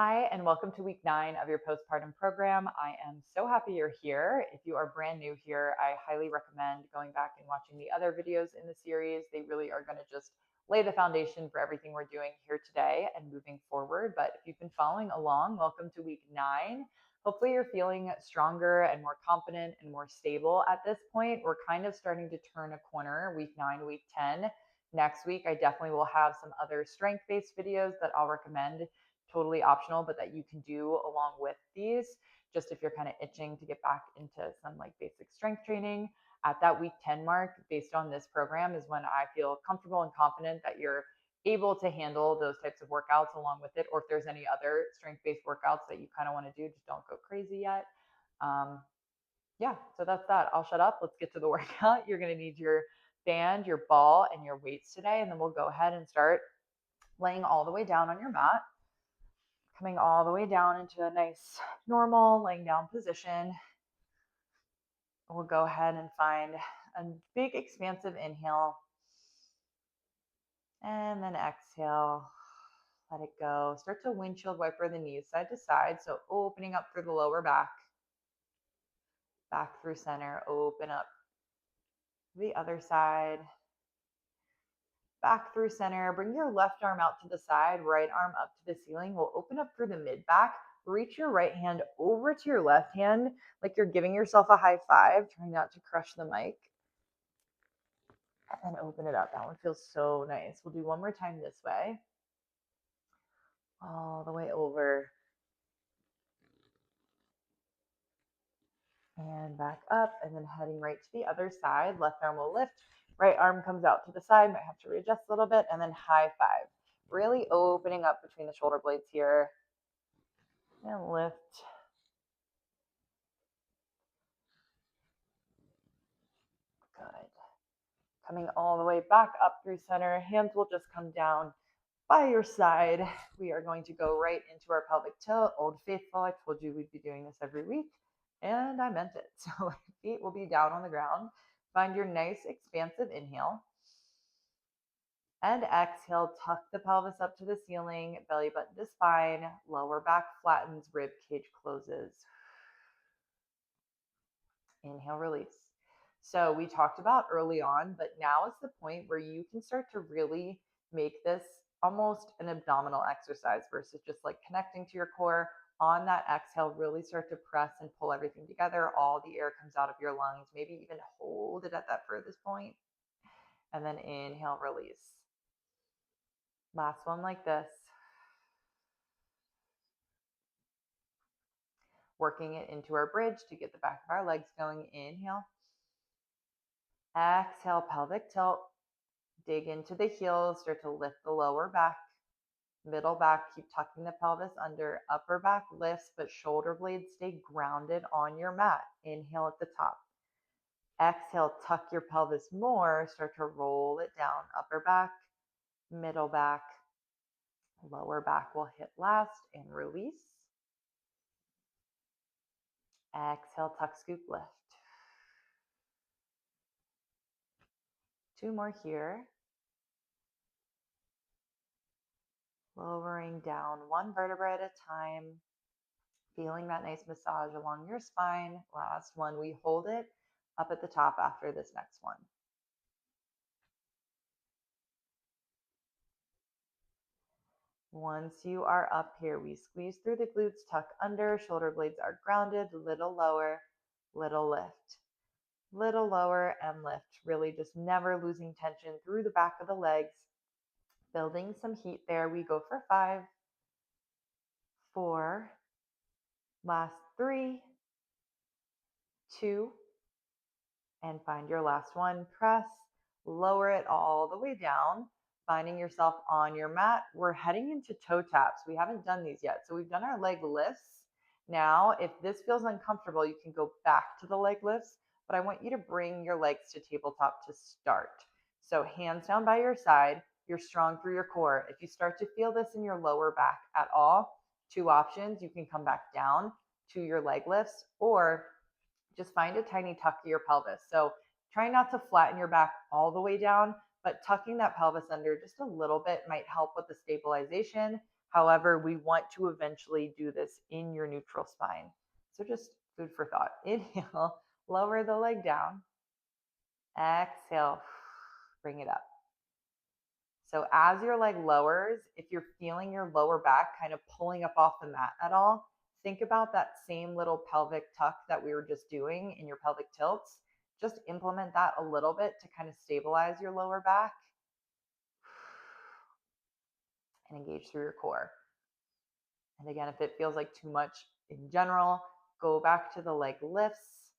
Hi, and welcome to week 9 of your postpartum program. I am so happy you're here. If you are brand new here, I highly recommend going back and watching the other videos in the series. They really are going to just lay the foundation for everything we're doing here today and moving forward. But if you've been following along, welcome to week 9. Hopefully, you're feeling stronger and more confident and more stable at this point. We're kind of starting to turn a corner, week 9, week 10. Next week, I definitely will have some other strength based videos that I'll recommend, totally optional, but that you can do along with these, just if you're kind of itching to get back into some like basic strength training. At that week 10 mark, based on this program, is when I feel comfortable and confident that you're able to handle those types of workouts along with it. Or if there's any other strength based workouts that you kind of want to do, just don't go crazy yet. Um, yeah, so that's that. I'll shut up. Let's get to the workout. You're going to need your band, your ball, and your weights today. And then we'll go ahead and start laying all the way down on your mat, coming all the way down into a nice normal laying down position. We'll go ahead and find a big expansive inhale and then exhale. Let it go. Start to windshield wiper the knees side to side. So opening up through the lower back, back through center, open up the other side, back through center. Bring your left arm out to the side, right arm up to the ceiling. We'll open up through the mid back. Reach your right hand over to your left hand like you're giving yourself a high five, trying not to crush the mic. And open it up. That one feels so nice. We'll do one more time this way. All the way over. And back up, and then heading right to the other side. Left arm will lift. Right arm comes out to the side. Might have to readjust a little bit. And then high five. Really opening up between the shoulder blades here. And lift. Good. Coming all the way back up through center. Hands will just come down by your side. We are going to go right into our pelvic tilt. Old faithful, I told you we'd be doing this every week, and I meant it. So feet will be down on the ground. Find your nice expansive inhale. And exhale, tuck the pelvis up to the ceiling, belly button to spine, lower back flattens, rib cage closes. Inhale, release. So we talked about early on, but now is the point where you can start to really make this almost an abdominal exercise versus just like connecting to your core. On that exhale, really start to press and pull everything together. All the air comes out of your lungs. Maybe even hold it at that furthest point. And then inhale, release. Last one like this. Working it into our bridge to get the back of our legs going. Inhale. Exhale, pelvic tilt. Dig into the heels, start to lift the lower back, middle back, keep tucking the pelvis under, upper back lifts, but shoulder blades stay grounded on your mat. Inhale at the top. Exhale, tuck your pelvis more, start to roll it down, upper back, middle back, lower back will hit last, and release. Exhale, tuck, scoop, lift. Two more here. Lowering down one vertebra at a time, feeling that nice massage along your spine. Last one, we hold it up at the top after this next one. Once you are up here, we squeeze through the glutes, tuck under, shoulder blades are grounded, little lower, little lift, little lower and lift. Really just never losing tension through the back of the legs, building some heat there. We go for 5, 4, last 3, 2, and find your last one. Press, lower it all the way down, finding yourself on your mat. We're heading into toe taps. We haven't done these yet. So we've done our leg lifts. Now, if this feels uncomfortable, you can go back to the leg lifts, but I want you to bring your legs to tabletop to start. So hands down by your side, you're strong through your core. If you start to feel this in your lower back at all, 2 options. You can come back down to your leg lifts, or just find a tiny tuck to your pelvis. So try not to flatten your back all the way down, but tucking that pelvis under just a little bit might help with the stabilization. However, we want to eventually do this in your neutral spine. So just food for thought. Inhale, lower the leg down. Exhale, bring it up. So as your leg lowers, if you're feeling your lower back kind of pulling up off the mat at all, think about that same little pelvic tuck that we were just doing in your pelvic tilts. Just implement that a little bit to kind of stabilize your lower back and engage through your core. And again, if it feels like too much in general, go back to the leg lifts.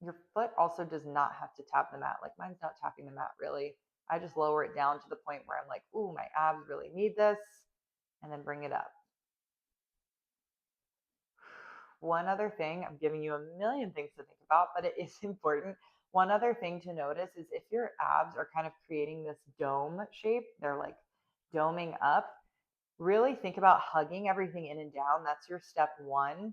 Your foot also does not have to tap the mat. Like mine's not tapping the mat really. I just lower it down to the point where I'm like, ooh, my abs really need this, and then bring it up. One other thing, I'm giving you a million things to think about, but it is important. One other thing to notice is if your abs are kind of creating this dome shape, they're like doming up, really think about hugging everything in and down. That's your step one.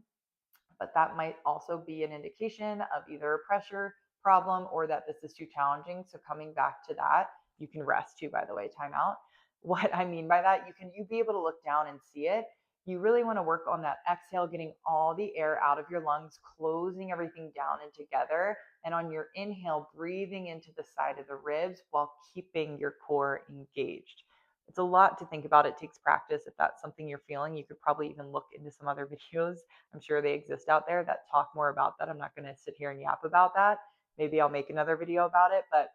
But that might also be an indication of either a pressure problem or that this is too challenging. So coming back to that, you can rest too, by the way, time out. What I mean by that, you be able to look down and see it. You really want to work on that exhale, getting all the air out of your lungs, closing everything down and together. And on your inhale, breathing into the side of the ribs while keeping your core engaged. It's a lot to think about. It takes practice. If that's something you're feeling, you could probably even look into some other videos. I'm sure they exist out there that talk more about that. I'm not going to sit here and yap about that. Maybe I'll make another video about it, but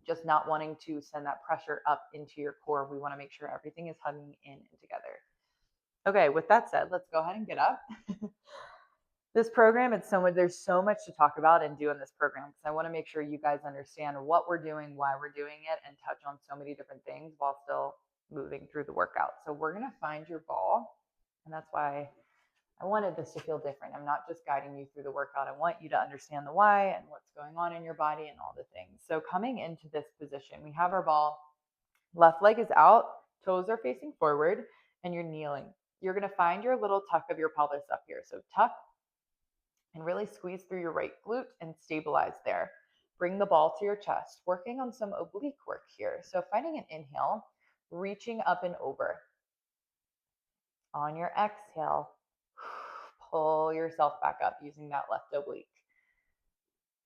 just not wanting to send that pressure up into your core. We want to make sure everything is hugging in and together. Okay, with that said, let's go ahead and get up. This program, there's so much to talk about and do in this program because I want to make sure you guys understand what we're doing, why we're doing it, and touch on so many different things while still moving through the workout. So we're going to find your ball, and that's why I wanted this to feel different. I'm not just guiding you through the workout. I want you to understand the why and what's going on in your body and all the things. So coming into this position, we have our ball, left leg is out, toes are facing forward, and you're kneeling. You're going to find your little tuck of your pelvis up here. So tuck and really squeeze through your right glute and stabilize there. Bring the ball to your chest, working on some oblique work here. So finding an inhale, reaching up and over. On your exhale, pull yourself back up using that left oblique.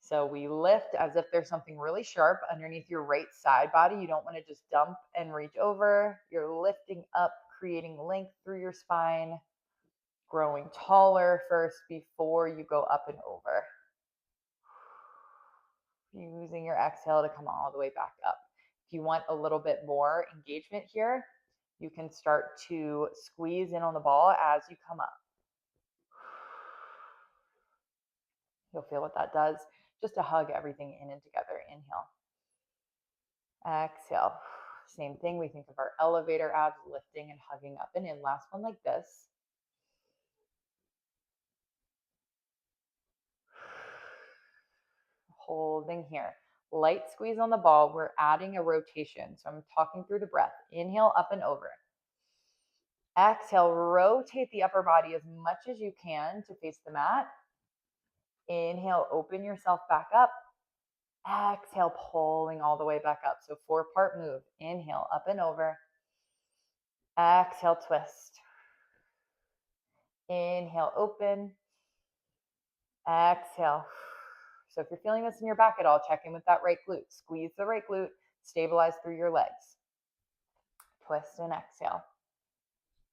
So we lift as if there's something really sharp underneath your right side body. You don't want to just dump and reach over. You're lifting up, creating length through your spine, growing taller first before you go up and over. Using your exhale to come all the way back up. If you want a little bit more engagement here, you can start to squeeze in on the ball as you come up. You'll feel what that does, just to hug everything in and together. Inhale. Exhale. Same thing. We think of our elevator abs lifting and hugging up and in. Last one like this. Holding here. Light squeeze on the ball. We're adding a rotation. So I'm talking through the breath. Inhale, up and over. Exhale, rotate the upper body as much as you can to face the mat. Inhale, open yourself back up. Exhale, pulling all the way back up. So 4-part move. Inhale, up and over. Exhale, twist. Inhale, open. Exhale. So if you're feeling this in your back at all, check in with that right glute. Squeeze the right glute, stabilize through your legs. Twist and exhale.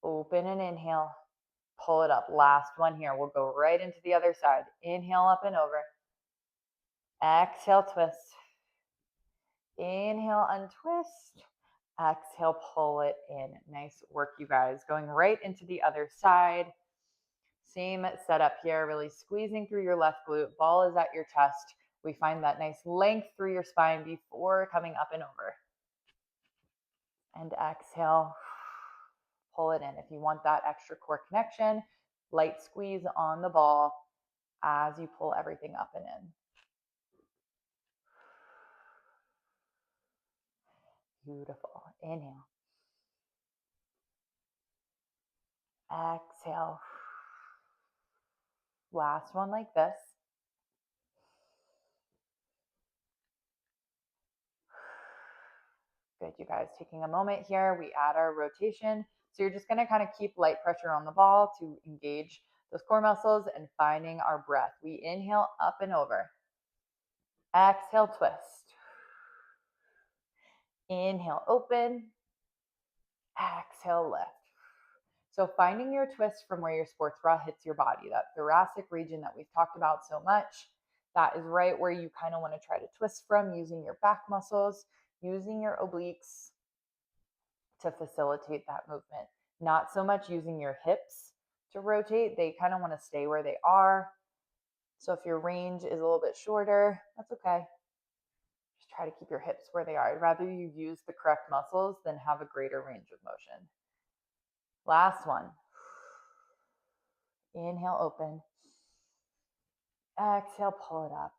Open and inhale. Pull it up. Last one here. We'll go right into the other side. Inhale, up and over. Exhale, twist. Inhale, untwist. Exhale, pull it in. Nice work, you guys. Going right into the other side. Same setup here, really squeezing through your left glute. Ball is at your chest. We find that nice length through your spine before coming up and over. And exhale, pull it in. If you want that extra core connection, light squeeze on the ball as you pull everything up and in. Beautiful. Inhale. Exhale. Last one like this. Good, you guys. Taking a moment here, we add our rotation. So you're just going to kind of keep light pressure on the ball to engage those core muscles and finding our breath. We inhale up and over. Exhale, twist. Inhale, open. Exhale, lift. So finding your twist from where your sports bra hits your body, that thoracic region that we've talked about so much, that is right where you kind of want to try to twist from, using your back muscles, using your obliques to facilitate that movement. Not so much using your hips to rotate. They kind of want to stay where they are. So if your range is a little bit shorter, that's okay. Just try to keep your hips where they are. I'd rather you use the correct muscles than have a greater range of motion. Last one. Inhale, open. Exhale, pull it up.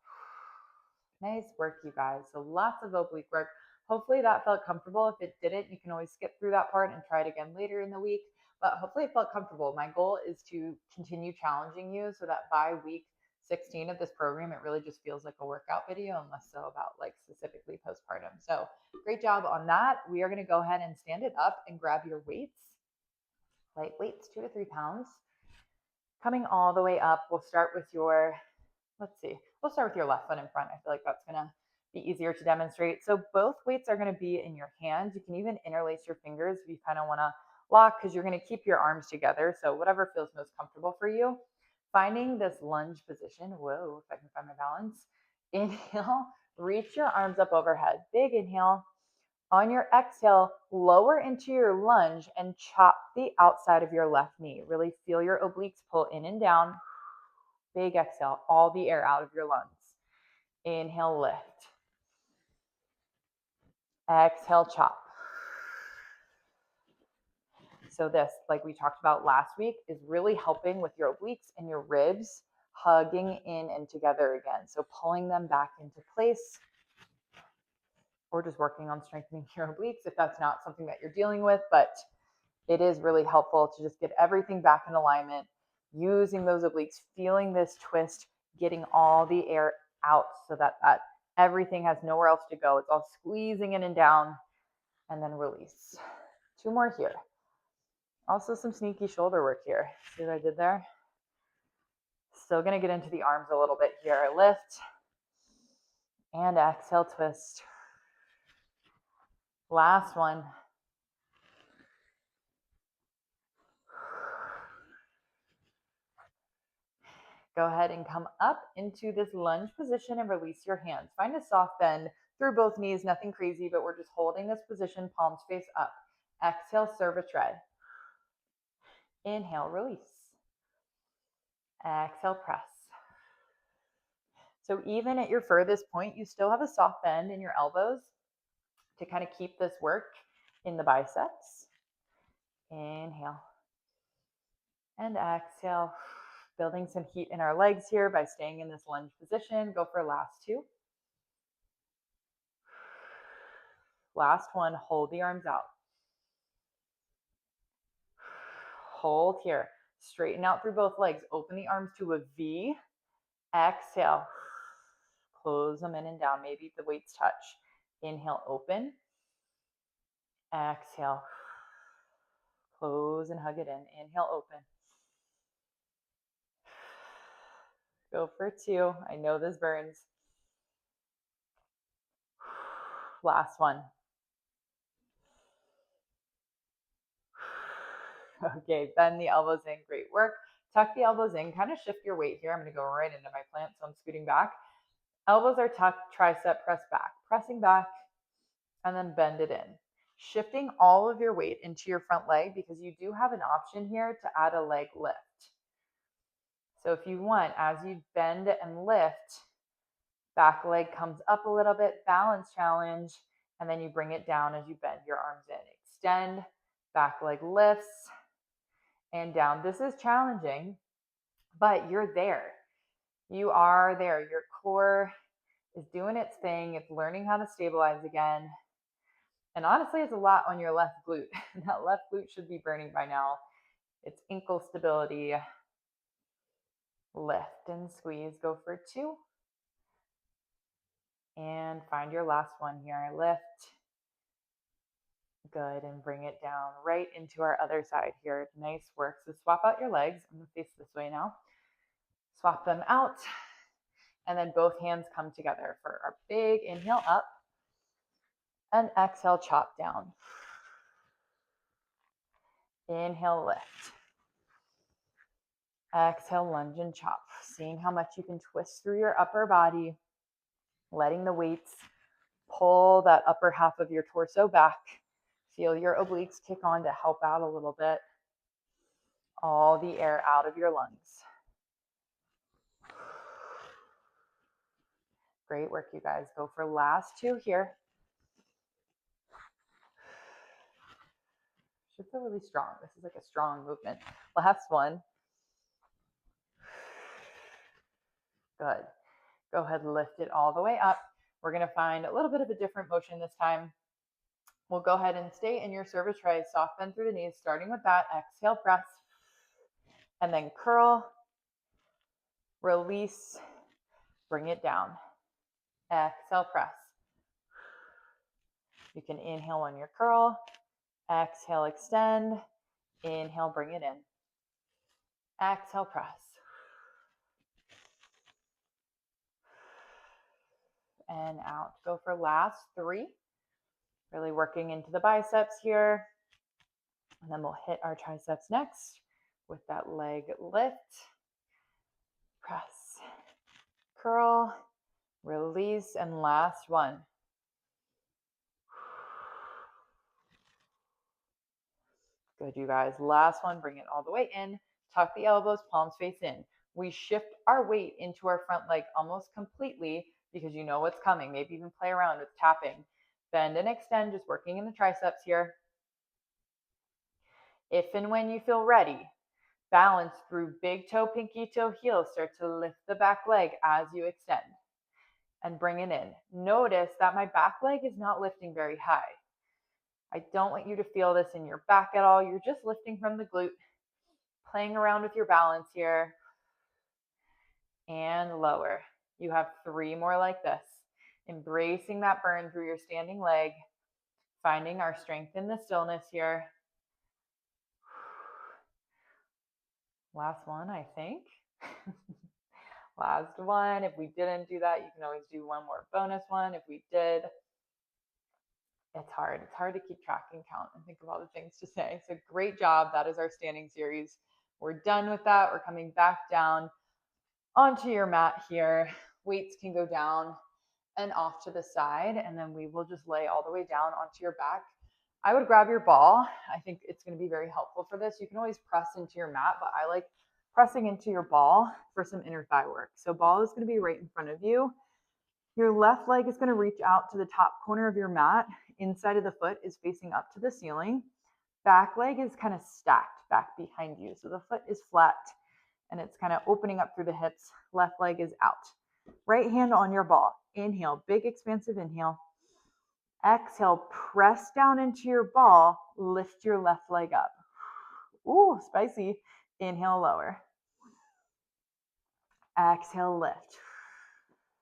Nice work, you guys. So lots of oblique work. Hopefully that felt comfortable. If it didn't, you can always skip through that part and try it again later in the week. But hopefully it felt comfortable. My goal is to continue challenging you so that by week 16 of this program, it really just feels like a workout video and less so about like specifically postpartum. So great job on that. We are going to go ahead and stand it up and grab your weights. Light weights, 2 to 3 pounds. Coming all the way up, we'll start with your, we'll start with your left foot in front. I feel like that's going to be easier to demonstrate. So both weights are going to be in your hands. You can even interlace your fingers if you kind of want to lock, because you're going to keep your arms together. So whatever feels most comfortable for you. Finding this lunge position. Whoa, if I can find my balance. Inhale, reach your arms up overhead. Big inhale. On your exhale, lower into your lunge and chop the outside of your left knee. Really feel your obliques pull in and down. Big exhale, all the air out of your lungs. Inhale, lift. Exhale, chop. So this, like we talked about last week, is really helping with your obliques and your ribs hugging in and together again. So pulling them back into place, or just working on strengthening your obliques if that's not something that you're dealing with. But it is really helpful to just get everything back in alignment, using those obliques, feeling this twist, getting all the air out so that everything has nowhere else to go. It's all squeezing in and down, and then release. 2 more here. Also some sneaky shoulder work here. See what I did there? Still going to get into the arms a little bit here. Lift and exhale, twist. Last one. Go ahead and come up into this lunge position and release your hands. Find a soft bend through both knees, nothing crazy, but we're just holding this position, palms face up. Exhale, cervix red. Inhale, release. Exhale, press. So even at your furthest point, you still have a soft bend in your elbows to kind of keep this work in the biceps. Inhale and exhale. Building some heat in our legs here by staying in this lunge position. Go for last 2. Last one, hold the arms out. Hold here. Straighten out through both legs. Open the arms to a V. Exhale. Close them in and down. Maybe the weights touch. Inhale, open. Exhale. Close and hug it in. Inhale, open. Go for 2. I know this burns. Last one. Okay, bend the elbows in. Great work. Tuck the elbows in. Kind of shift your weight here. I'm going to go right into my plant, so I'm scooting back. Elbows are tucked, tricep press back. Pressing back, and then bend it in. Shifting all of your weight into your front leg, because you do have an option here to add a leg lift. So if you want, as you bend and lift, back leg comes up a little bit, balance challenge, and then you bring it down as you bend your arms in. Extend, back leg lifts, and down. This is challenging, but you're there. You are there. Your core is doing its thing. It's learning how to stabilize again. And honestly, it's a lot on your left glute. That left glute should be burning by now. It's ankle stability. Lift and squeeze. Go for 2. And find your last one here. Lift. Good, and bring it down right into our other side here. Nice work. So swap out your legs. I'm gonna face this way now. Swap them out, and then both hands come together for our big inhale up, and exhale, chop down. Inhale, lift. Exhale, lunge and chop. Seeing how much you can twist through your upper body, letting the weights pull that upper half of your torso back. Feel your obliques kick on to help out a little bit. All the air out of your lungs. Great work, you guys. Go for last two here. Should feel really strong. This is like a strong movement. Last one. Good. Go ahead and lift it all the way up. We're going to find a little bit of a different motion this time. We'll go ahead and stay in your service try, soft bend through the knees, starting with that. Exhale, press, and then curl, release, bring it down. Exhale, press. You can inhale on your curl, exhale, extend, inhale, bring it in. Exhale, press. And out. Go for last three. Really working into the biceps here. And then we'll hit our triceps next with that leg lift. Press, curl, release, and last one. Good, you guys. Last one, bring it all the way in. Tuck the elbows, palms face in. We shift our weight into our front leg almost completely because you know what's coming. Maybe even play around with tapping. Bend and extend, just working in the triceps here. If and when you feel ready, balance through big toe, pinky toe, heel. Start to lift the back leg as you extend and bring it in. Notice that my back leg is not lifting very high. I don't want you to feel this in your back at all. You're just lifting from the glute, playing around with your balance here, and lower. You have three more like this. Embracing that burn through your standing leg, finding our strength in the stillness here. Last one, I think. Last one. If we didn't do that, you can always do one more bonus one. If we did, it's hard. It's hard to keep track and count and think of all the things to say. So great job. That is our standing series. We're done with that. We're coming back down onto your mat here. Weights can go down and off to the side, and then we will just lay all the way down onto your back. I would grab your ball. I think it's going to be very helpful for this. You can always press into your mat, but I like pressing into your ball for some inner thigh work. So ball is going to be right in front of you. Your left leg is going to reach out to the top corner of your mat. Inside of the foot is facing up to the ceiling. Back leg is kind of stacked back behind you. So the foot is flat and it's kind of opening up through the hips. Left leg is out. Right hand on your ball. Inhale, big expansive inhale. Exhale, press down into your ball. Lift your left leg up. Ooh, spicy. Inhale, lower. Exhale, lift.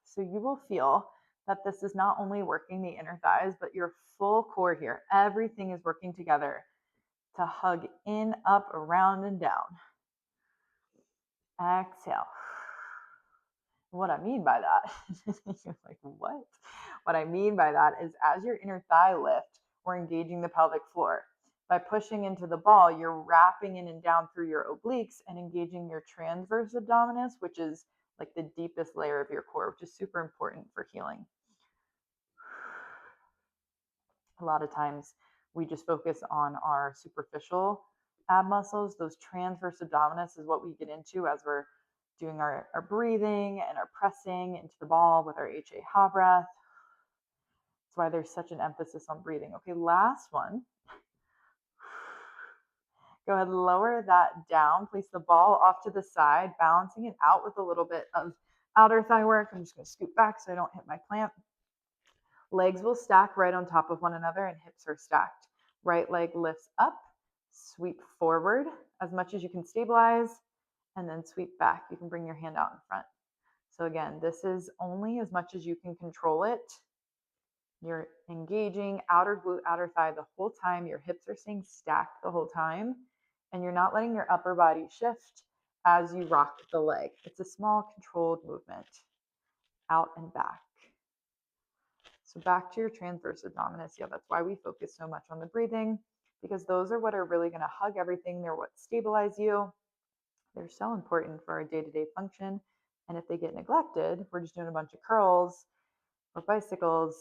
So you will feel that this is not only working the inner thighs, but your full core here. Everything is working together to hug in, up, around, and down. Exhale. What I mean by that, you're like, what? What I mean by that is as your inner thigh lift, we're engaging the pelvic floor. By pushing into the ball, you're wrapping in and down through your obliques and engaging your transverse abdominis, which is like the deepest layer of your core, which is super important for healing. A lot of times we just focus on our superficial ab muscles. Those transverse abdominis is what we get into as we're doing our breathing and our pressing into the ball with our ha breath. That's why there's such an emphasis on breathing. Okay, last one. Go ahead, lower that down. Place the ball off to the side, balancing it out with a little bit of outer thigh work. I'm just going to scoot back so I don't hit my plant. Legs will stack right on top of one another and hips are stacked. Right leg lifts up, sweep forward as much as you can stabilize, and then sweep back. You can bring your hand out in front. So again, this is only as much as you can control it. You're engaging outer glute, outer thigh the whole time. Your hips are staying stacked the whole time. And you're not letting your upper body shift as you rock the leg. It's a small controlled movement out and back. So back to your transverse abdominis. Yeah, that's why we focus so much on the breathing, because those are what are really going to hug everything. They're what stabilize you. They're so important for our day-to-day function. And if they get neglected, we're just doing a bunch of curls or bicycles,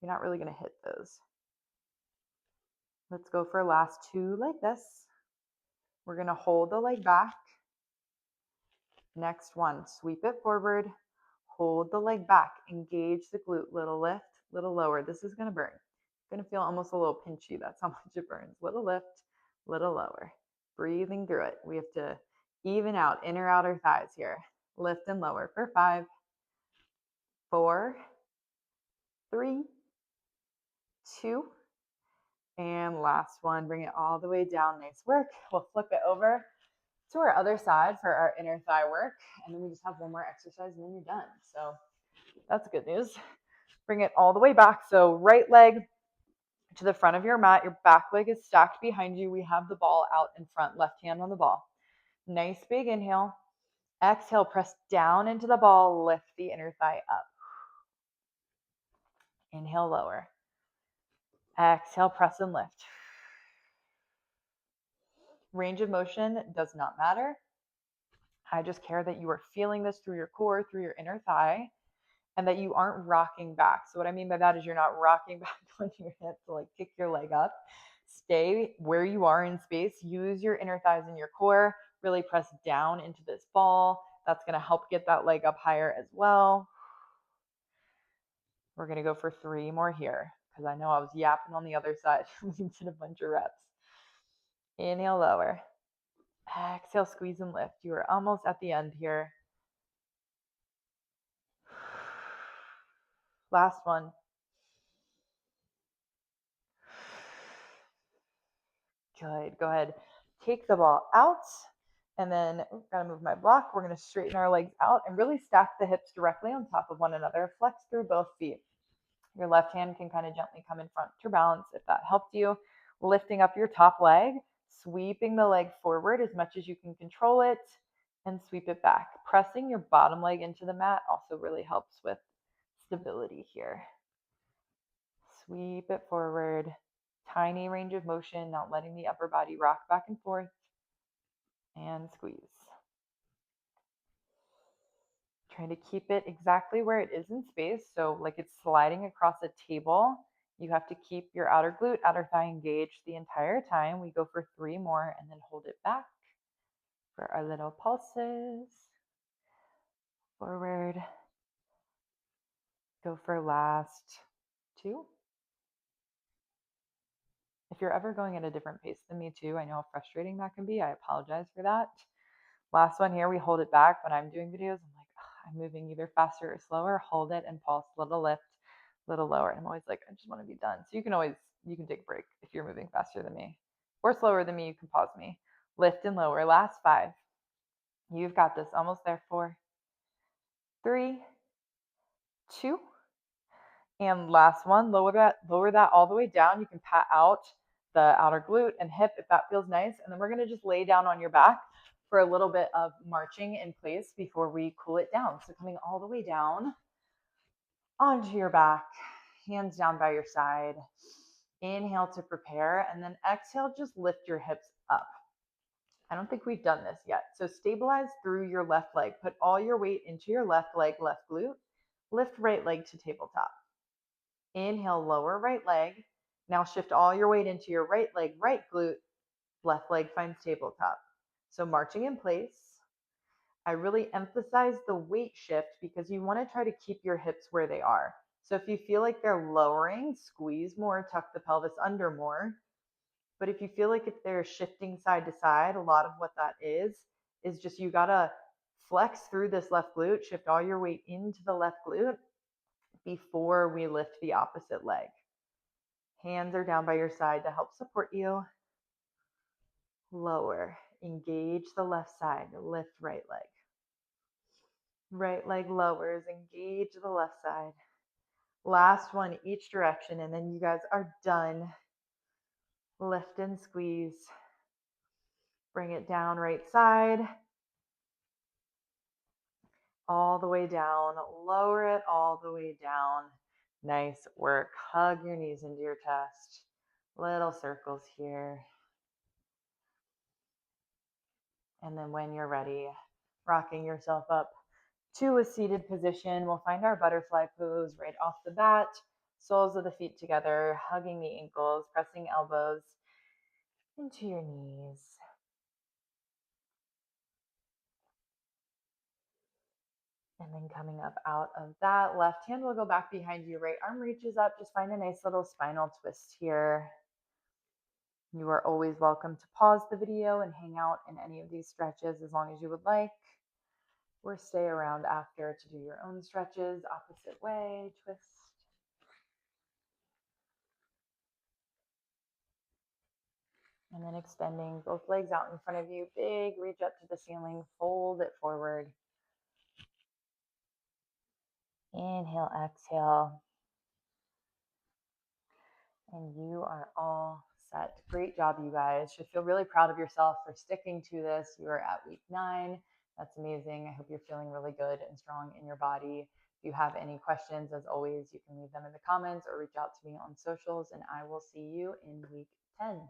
you're not really going to hit those. Let's go for last two like this. We're going to hold the leg back. Next one, sweep it forward, hold the leg back, engage the glute, little lift, little lower. This is going to burn. It's going to feel almost a little pinchy. That's how much it burns. Little lift, little lower. Breathing through it. We have to even out inner outer thighs here. Lift and lower for 5, 4, 3, 2, and last one. Bring it all the way down. Nice work. We'll flip it over to our other side for our inner thigh work. And then we just have one more exercise and then you're done. So that's good news. Bring it all the way back. So right leg to the front of your mat. Your back leg is stacked behind you. We have the ball out in front, left hand on the ball. Nice big inhale. Exhale, press down into the ball. Lift the inner thigh up. Inhale, lower. Exhale, press and lift. Range of motion does not matter. I just care that you are feeling this through your core, through your inner thigh, and that you aren't rocking back. So what I mean by that is you're not rocking back on your hip to like kick your leg up. Stay where you are in space. Use your inner thighs and your core. Really press down into this ball. That's going to help get that leg up higher as well. We're going to go for 3 more here because I know I was yapping on the other side. We did a bunch of reps. Inhale, lower. Exhale, squeeze and lift. You are almost at the end here. Last one. Good. Go ahead. Take the ball out. And then, gotta move my block. We're going to straighten our legs out and really stack the hips directly on top of one another. Flex through both feet. Your left hand can kind of gently come in front to balance if that helped you. Lifting up your top leg, sweeping the leg forward as much as you can control it, and sweep it back. Pressing your bottom leg into the mat also really helps with stability here. Sweep it forward. Tiny range of motion, not letting the upper body rock back and forth. And squeeze. Trying to keep it exactly where it is in space. So like it's sliding across a table. You have to keep your outer glute, outer thigh engaged the entire time. We go for 3 more and then hold it back for our little pulses. Forward. Go for last 2. If you're ever going at a different pace than me too, I know how frustrating that can be. I apologize for that. Last one here, we hold it back. When I'm doing videos, I'm like, I'm moving either faster or slower. Hold it and pulse, little lift, little lower. And I'm always like, I just want to be done. So you can take a break if you're moving faster than me or slower than me. You can pause me. Lift and lower. Last 5. You've got this. Almost there. 4, 3, 2, and last one. Lower that all the way down. You can pat out the outer glute and hip if that feels nice. And then we're going to just lay down on your back for a little bit of marching in place before we cool it down. So coming all the way down onto your back, hands down by your side. Inhale to prepare, and then exhale, just lift your hips up. I don't think we've done this yet. So stabilize through your left leg. Put all your weight into your left leg, left glute. Lift right leg to tabletop. Inhale, lower right leg. Now shift all your weight into your right leg, right glute. Left leg finds tabletop. So marching in place. I really emphasize the weight shift because you want to try to keep your hips where they are. So if you feel like they're lowering, squeeze more, tuck the pelvis under more. But if you feel like if they're shifting side to side, a lot of what that is just you got to flex through this left glute, shift all your weight into the left glute before we lift the opposite leg. Hands are down by your side to help support you. Lower, engage the left side, lift right leg. Right leg lowers, engage the left side. Last one, each direction, and then you guys are done. Lift and squeeze. Bring it down right side. All the way down. Lower it all the way down. Nice work. Hug your knees into your chest. Little circles here. And then when you're ready, rocking yourself up to a seated position. We'll find our butterfly pose right off the bat. Soles of the feet together, hugging the ankles, pressing elbows into your knees. And then coming up out of that, left hand will go back behind you, right arm reaches up. Just find a nice little spinal twist here. You are always welcome to pause the video and hang out in any of these stretches as long as you would like, or stay around after to do your own stretches. Opposite way, twist. And then extending both legs out in front of you. Big reach up to the ceiling. Fold it forward. Inhale, exhale. And you are all set. Great job, you guys. Should feel really proud of yourself for sticking to this. You are at week 9. That's amazing. I hope you're feeling really good and strong in your body. If you have any questions, as always, you can leave them in the comments or reach out to me on socials, and I will see you in week 10.